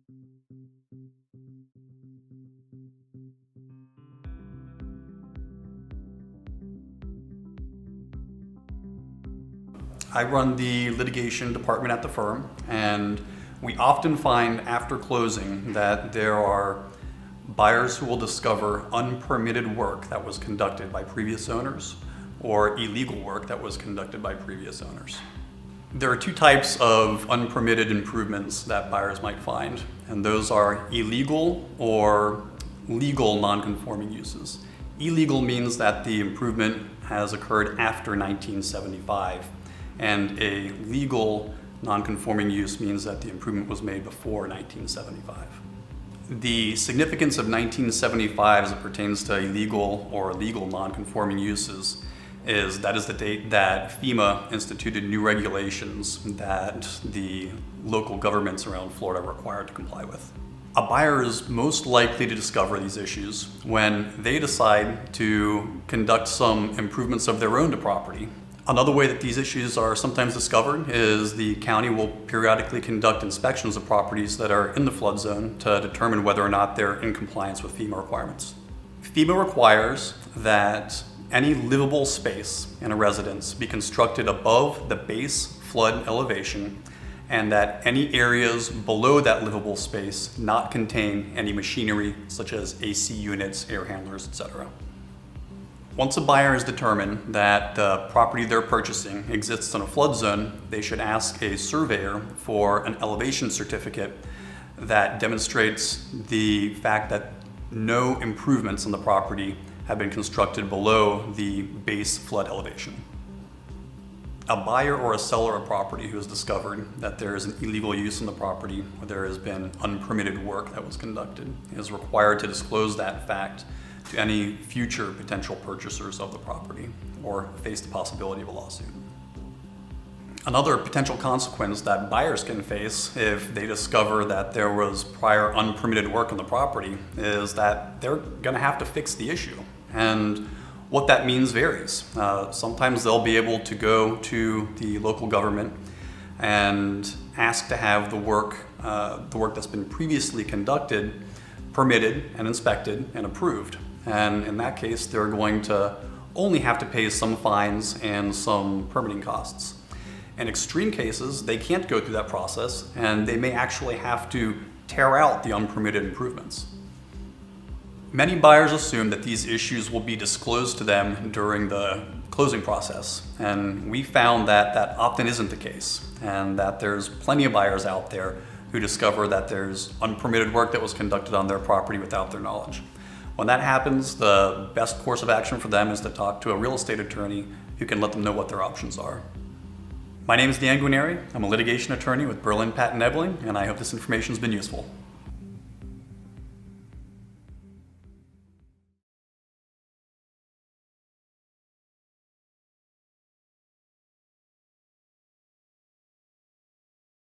I run the litigation department at the firm, and we often find after closing that there are buyers who will discover unpermitted work that was conducted by previous owners or illegal work that was conducted by previous owners. There are two types of unpermitted improvements that buyers might find, and those are illegal or legal non-conforming uses. Illegal means that the improvement has occurred after 1975, and a legal non-conforming use means that the improvement was made before 1975. The significance of 1975 as it pertains to illegal or legal non-conforming uses is that is the date that FEMA instituted new regulations that the local governments around Florida are required to comply with. A buyer is most likely to discover these issues when they decide to conduct some improvements of their own to property. Another way that these issues are sometimes discovered is the county will periodically conduct inspections of properties that are in the flood zone to determine whether or not they're in compliance with FEMA requirements. FEMA requires that any livable space in a residence be constructed above the base flood elevation, and that any areas below that livable space not contain any machinery such as AC units, air handlers, etc. Once a buyer has determined that the property they're purchasing exists in a flood zone, they should ask a surveyor for an elevation certificate that demonstrates the fact that no improvements on the property have been constructed below the base flood elevation. A buyer or a seller of property who has discovered that there is an illegal use in the property or there has been unpermitted work that was conducted is required to disclose that fact to any future potential purchasers of the property or face the possibility of a lawsuit. Another potential consequence that buyers can face if they discover that there was prior unpermitted work on the property is that they're going to have to fix the issue. And what that means varies. Sometimes they'll be able to go to the local government and ask to have the work that's been previously conducted permitted and inspected and approved. And in that case, they're going to only have to pay some fines and some permitting costs. In extreme cases, they can't go through that process, and they may actually have to tear out the unpermitted improvements. Many buyers assume that these issues will be disclosed to them during the closing process, and we found that that often isn't the case, and that there's plenty of buyers out there who discover that there's unpermitted work that was conducted on their property without their knowledge. When that happens, the best course of action for them is to talk to a real estate attorney who can let them know what their options are. My name is Dan Guarneri. I'm a litigation attorney with Berlin Patent Ebling, and I hope this information has been useful.